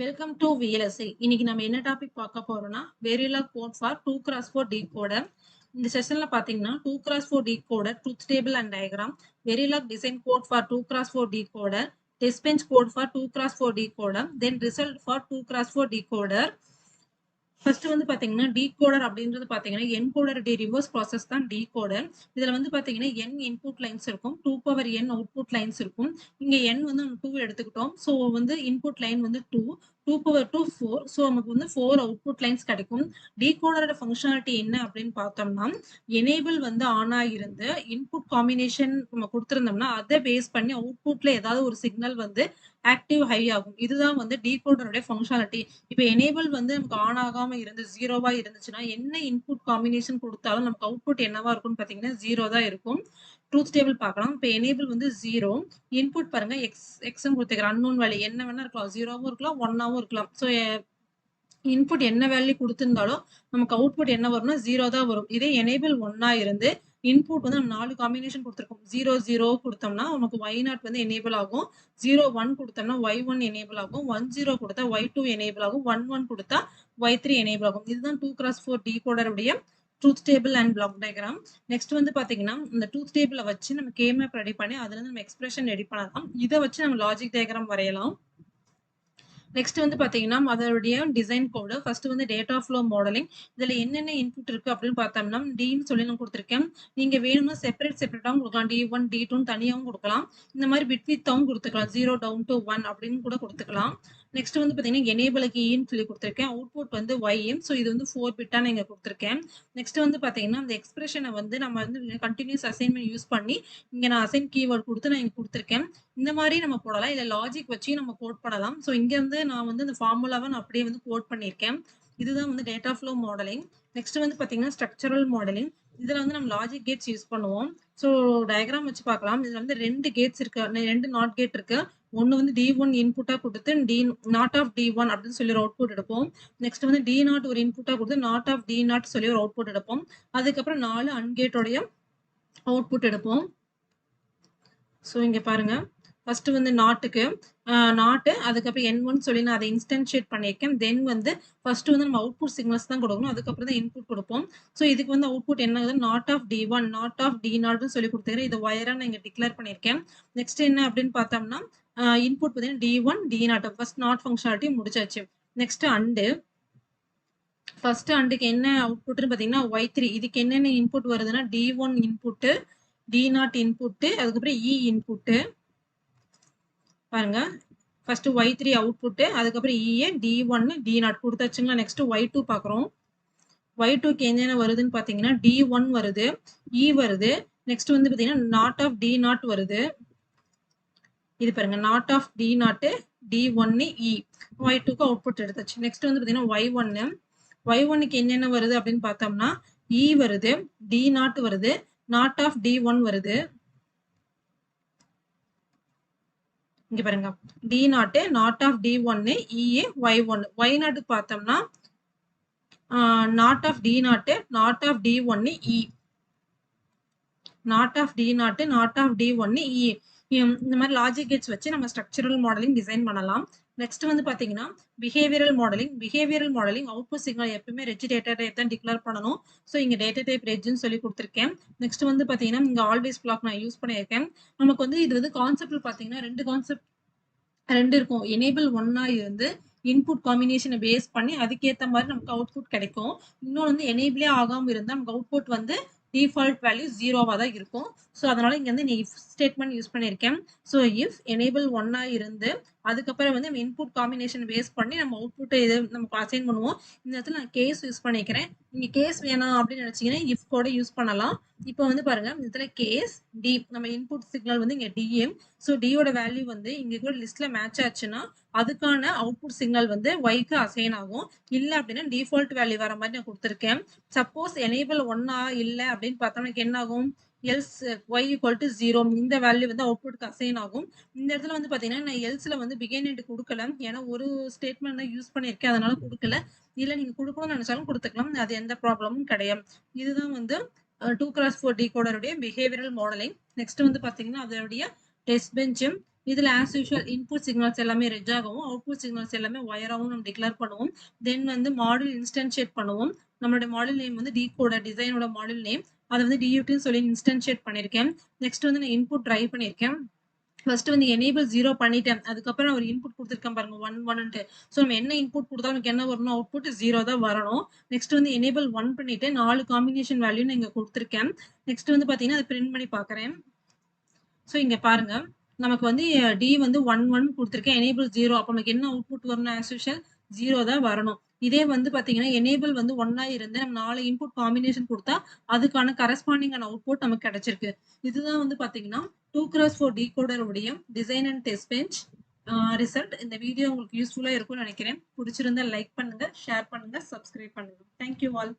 Welcome to VLSI. இன்னைக்கு நம்ம என்ன டாபிக் பார்க்க போறோம்னா Verilog code for 2x4 decoder. இந்த செஷன்ல பாத்தீங்கன்னா 2x4 decoder, truth table and diagram, Verilog design code for 2x4 decoder, Testbench code for 2x4 decoder, then result for 2x4 decoder. First வந்து பாத்தீங்கன்னா decoder அப்படின்றது பாத்தீங்கன்னா என்கோடர் ரிவர்ஸ் ப்ராசஸ் தான் decoder. இதுல வந்து பாத்தீங்கன்னா n இன்புட் லைன்ஸ் இருக்கும், 2 power n output lines இருக்கும். இங்க n வந்து நம்ம 2 எடுத்துக்கிட்டோம். ஸோ வந்து இன்புட் லைன் வந்து 2 பவர் 2 4. ஸோ நமக்கு வந்து 4 அவுட்புட் லைன்ஸ் கிடைக்கும். டீகோடரோட ஃபங்க்ஷனாலிட்டி என்ன அப்படின்னு பார்த்தோம்னா, எனேபிள் வந்து ஆன் ஆகிருந்து இன்புட் காம்பினேஷன் நம்ம கொடுத்துருந்தோம்னா அதை பேஸ் பண்ணி அவுட்புட்ல ஏதாவது ஒரு சிக்னல் வந்து ஆக்டிவ் ஹை ஆகும். இதுதான் வந்து டீகோடருடைய ஃபங்க்ஷனாலிட்டி. இப்போ எனேபிள் வந்து நமக்கு ஆன் ஆகாம இருந்து ஜீரோவா இருந்துச்சுன்னா என்ன இன்புட் காம்பினேஷன் கொடுத்தாலும் நமக்கு அவுட்புட் என்னவா இருக்கும்னு பாத்தீங்கன்னா ஜீரோ தான் இருக்கும். ட்ரூத் டேபிள் பார்க்கலாம். இப்போ எனேபிள் வந்து ஜீரோ, இன்புட் பாருங்க எக்ஸ் கொடுத்துக்கிறேன், அன்னோன் வேல்யூ என்ன வேணா இருக்கலாம், ஜீரோவும் இருக்கலாம், ஒன்னாவும் இருக்கலாம். ஸோ இன்புட் என்ன வேல்யூ கொடுத்திருந்தாலும் நமக்கு அவுட்புட் என்ன வரும்னா ஜீரோ தான் வரும். இதே எனேபிள் ஒன்னா இருந்து இன்புட் வந்து நம்ம 4 காம்பினேஷன் கொடுத்துருக்கோம். 0 0 கொடுத்தோம்னா நமக்கு y0 வந்து எனேபிள் ஆகும், 0 1 கொடுத்தோம்னா y1 எனேபிள் ஆகும், 1 0 கொடுத்தா y2 எனேபிள் ஆகும், 1 1 கொடுத்தா y3 எனேபிள் ஆகும். இதுதான் 2x4 டீகோடர் உடைய truth table and block diagram. Next வந்து பாத்தீங்கன்னா இந்த ட்ரூத் டேபிளை வச்சு நம்ம கேமேப் ரெடி பண்ணி அதுல இருந்து நம்ம எக்ஸ்பிரஷன் ரெடி பண்ணலாம். இதை வச்சு நம்ம லாஜிக் டயக்ராம் வரையலாம். நெக்ஸ்ட் வந்து பாத்தீங்கன்னா அதோடைய டிசைன் கோடு. ஃபர்ஸ்ட் வந்து டேட்டா ஃப்ளோ மாடலிங். இதுல என்னென்ன இன்புட் இருக்கு அப்படின்னு பார்த்தோம்னா டின்னு சொல்லி நான் கொடுத்துருக்கேன். நீங்க வேணும்னா செப்பரேட்டாவும் கொடுக்கலாம், D1 D2 தனியாவும் கொடுக்கலாம். இந்த மாதிரி பிட் வித்தாவும் கொடுத்துக்கலாம், 0 down to 1 அப்படின்னு கூட கொடுத்துக்கலாம். நெக்ஸ்ட் வந்து பாத்தீங்கன்னா எனேபிளுக்கு ஈன்னு சொல்லி கொடுத்துருக்கேன், அவுட்புட் வந்து y. ஸோ இது வந்து 4 பிட்டா நீங்க கொடுத்துருக்கேன். நெக்ஸ்ட் வந்து பாத்தீங்கன்னா அந்த எக்ஸ்பிரஷனை வந்து நம்ம வந்து கண்டினியூஸ் அசைன்மெண்ட் யூஸ் பண்ணி இங்க நான் அசைன் கீவேர்ட் கொடுத்து நான் இங்க கொடுத்துருக்கேன். இந்த மாதிரி நம்ம போடலாம், இல்ல லாஜிக் வச்சு நம்ம கோட் பண்ணலாம். ஸோ இங்க வந்து நான் வந்து இந்த ஃபார்முலாவை நான் அப்படியே வந்து கோட் பண்ணியிருக்கேன். இதுதான் வந்து டேட்டா ஃப்ளோ மாடலிங். நெக்ஸ்ட் வந்து பாத்தீங்கன்னா ஸ்ட்ரக்சரல் மாடலிங். இதுல வந்து நம்ம லாஜிக் கேட்ஸ் யூஸ் பண்ணுவோம். ஸோ டயக்ராம் வச்சு பார்க்கலாம். இதுல வந்து 2 கேட்ஸ் இருக்கு, 2 நாட் கேட் இருக்கு. ஒன்னு வந்து D1 இன்புட்டா கொடுத்து நாட் ஆஃப் D1 அப்படின்னு சொல்லி ஒரு அவுட்புட் எடுப்போம். நெக்ஸ்ட் வந்து D0 ஒரு இன்புட்டா கொடுத்து நாட் ஆஃப் D0 சொல்லி ஒரு அவுட்புட் எடுப்போம். அதுக்கப்புறம் 4 அன்கேட்டோடைய அவுட்புட் எடுப்போம். ஸோ இங்க பாருங்க, ஃபர்ஸ்ட் வந்து நாட்டுக்கு நாட்டு, அதுக்கப்புறம் N1 சொல்லி நான் அதை இன்ஸ்டன்ஷியேட் பண்ணியிருக்கேன். தென் வந்து ஃபர்ஸ்ட் வந்து நம்ம அவுட்புட் சிக்னல்ஸ் தான் கொடுக்கணும், அதுக்கப்புறம் தான் இன்புட் கொடுப்போம். ஸோ இதுக்கு வந்து அவுட்புட் என்ன ஆகுது, not of D1 not of D0 சொல்லி கொடுத்துக்கிறேன். இது ஒயரா நான் இங்க டிக்ளேர் பண்ணியிருக்கேன். நெக்ஸ்ட் என்ன அப்படின்னு பார்த்தோம்னா இன்புட் பார்த்தீங்கன்னா D1 D0. First not functionality முடிச்சாச்சு. நெக்ஸ்ட் அண்டு, ஃபர்ஸ்ட் அண்டுக்கு என்ன அவுட்புட்னு பார்த்தீங்கன்னா y3. இதுக்கு என்னென்ன இன்புட் வருதுன்னா D1 இன்புட்டு, D0 இன்புட்டு, அதுக்கப்புறம் E இன்புட்டு. பாருங்க, ஃபர்ஸ்ட் y3 அவுட்புட், அதுக்கப்புறம் EA D1 D0 கொடுத்தாச்சுங்களா. நெக்ஸ்ட் y2 பாக்குறோம். y2க்கு என்னென்ன வருதுன்னு பாத்தீங்கன்னா D1 வருது, E வருது. நெக்ஸ்ட் வந்து பாத்தீங்கன்னா நாட் ஆஃப் D0 வருது. இது பாருங்க, not of D0 D1 E. y2க்கு அவுட்புட் எடுத்தாச்சு. நெக்ஸ்ட் வந்து பாத்தீங்கன்னா y1க்கு என்னென்ன வருது அப்படின்னு பார்த்தோம்னா E வருது, D0 வருது, நாட் ஆஃப் D1 வருது. இங்க பாருங்க, D0 not of D1 EA Y1. Y0 பார்த்தோம்னா not of D0 not of D1 E, not of D0 not of D1 E. இந்த மாதிரி லாஜிக் கேட்ஸ் வச்சு நம்ம ஸ்ட்ரக்சரல் மாடலிங் டிசைன் பண்ணலாம். நெக்ஸ்ட் வந்து பாத்தீங்கன்னா பிஹேவியரல் மாடலிங். அவுட்புட் சிக்னல் எப்பவுமே reg data type தான் டிக்ளேர் பண்ணணும். ஸோ இங்க டேட்டா டைப் ரெஜ்னு சொல்லி கொடுத்துருக்கேன். நெக்ஸ்ட் வந்து பாத்தீங்கன்னா இங்க ஆல்வேஸ் பிளாக் நான் யூஸ் பண்ணியிருக்கேன். நமக்கு வந்து இது வந்து கான்செப்ட் பாத்தீங்கன்னா ரெண்டு இருக்கும். எனேபிள் ஒன்னா இருந்து இன்புட் காம்பினேஷனை பேஸ் பண்ணி அதுக்கேற்ற மாதிரி நமக்கு அவுட்புட் கிடைக்கும். இன்னொன்று வந்து எனேபிளே ஆகாம இருந்தால் நமக்கு அவுட்புட் வந்து டிஃபால்ட் வேல்யூ ஜீரோவா தான் இருக்கும். ஸோ அதனால இங்க வந்து இஃப் ஸ்டேட்மெண்ட் யூஸ் பண்ணியிருக்கேன். ஸோ இஃப் எனேபிள் ஒன்னா இருந்து அதுக்கப்புறம் வந்து இன்புட் காம்பினேஷன் பேஸ் பண்ணி நம்ம அவுட்புட்டை இது நமக்கு அசைன் பண்ணுவோம். இந்த இடத்துல நான் கேஸ் யூஸ் பண்ணிக்கிறேன். நீங்க கேஸ் வேணாம் அப்படின்னு நினைச்சீங்கன்னா இஃப் கூட யூஸ் பண்ணலாம். இப்போ வந்து பாருங்க, இந்த இடத்துல கேஸ் டி, நம்ம இன்புட் சிக்னல் வந்து இங்க டிஎம். ஸோ டியோட வேல்யூ வந்து இங்க கூட லிஸ்ட்ல மேட்ச் ஆச்சுன்னா அதுக்கான அவுட்புட் சிக்னல் வந்து ஒய்க்கு அசைன் ஆகும். இல்ல அப்படின்னா டிஃபால்ட் வேல்யூ வர மாதிரி நான் கொடுத்துருக்கேன். சப்போஸ் எனேபிள் ஒன்னா இல்ல அப்படின்னு பார்த்தோம்னா என்ன ஆகும், எல்ஸ் ஒய் ஈக்குவல் டு 0 இந்த வேல்யூ வந்து அவுட்புட்க்கு அசைன் ஆகும். இந்த இடத்துல வந்து பாத்தீங்கன்னா நான் எல்ஸ்ல வந்து பிகின் எண்ட் கொடுக்கல, ஏன்னா ஒரு ஸ்டேட்மெண்ட் தான் யூஸ் பண்ணியிருக்கேன், அதனால கொடுக்கல. இல்ல நீங்க கொடுக்கணும்னு நினைச்சாலும் கொடுத்துக்கலாம், அது எந்த ப்ராப்ளமும் கிடையாது. இதுதான் வந்து 2x4 டீகோடருடைய பிஹேவியரல் மாடலிங். நெக்ஸ்ட் வந்து பாத்தீங்கன்னா அதோடைய டெஸ்ட் பெஞ்ச், இதுல ஆஸ் யூசுவல் இன்புட் சிக்னல்ஸ் எல்லாமே ரெட் ஆகவும் அவுட்புட் சிக்னல்ஸ் எல்லாமே ஒயராகவும் நம்ம டிக்ளேர் பண்ணுவோம். தென் வந்து மாடியூல் இன்ஸ்டன்ஷியேட் பண்ணுவோம். நம்மளுடைய மாடியூல் நேம் வந்து டீகோடர் டிசைனோட மாடியூல் நேம். அதை வந்து டியூடின்னு சொல்லி இன்ஸ்டன்ஷியேட் பண்ணியிருக்கேன். நெக்ஸ்ட் வந்து நான் இன்புட் ட்ரைவ் பண்ணியிருக்கேன். ஃபர்ஸ்ட் வந்து எனேபிள் 0 பண்ணிட்டேன். அதுக்கப்புறம் நான் ஒரு இன்புட் கொடுத்துருக்கேன் பாருங்க 1 1ன்ட்டு. ஸோ நம்ம என்ன இன்புட் கொடுத்தாலும் நமக்கு என்ன வரணும், அவுட்புட் 0 தான் வரணும். நெக்ஸ்ட் வந்து எனேபிள் 1 பண்ணிட்டு 4 காம்பினேஷன் வேல்யூ நான் இங்க கொடுத்துருக்கேன். நெக்ஸ்ட் வந்து பாத்தீங்கன்னா அதை பிரிண்ட் பண்ணி பார்க்குறேன். ஸோ இங்க பாருங்க நமக்கு வந்து டி வந்து 1 1 கொடுத்துருக்கேன். எனேபிள் 0 அப்போ நமக்கு என்ன அவுட்புட் வரணும், ஆஸ் யூஷுவல் 0 தான் வரணும். இதே வந்து பாத்தீங்கன்னா எனேபிள் வந்து 1 இருந்து நம்ம 4 இன்புட் காம்பினேஷன் கொடுத்தா அதுக்கான கரஸ்பாண்டிங்கான அவுட்புட் நமக்கு கிடைச்சிருக்கு. இதுதான் வந்து பாத்தீங்கன்னா 2x4 டிகோடர் உடைய design and test bench result. இந்த வீடியோ உங்களுக்கு யூஸ்ஃபுல்லா இருக்கும்னு நினைக்கிறேன். பிடிச்சிருந்தா லைக் பண்ணுங்க, ஷேர் பண்ணுங்க, சப்ஸ்கிரைப் பண்ணுங்க. Thank you all.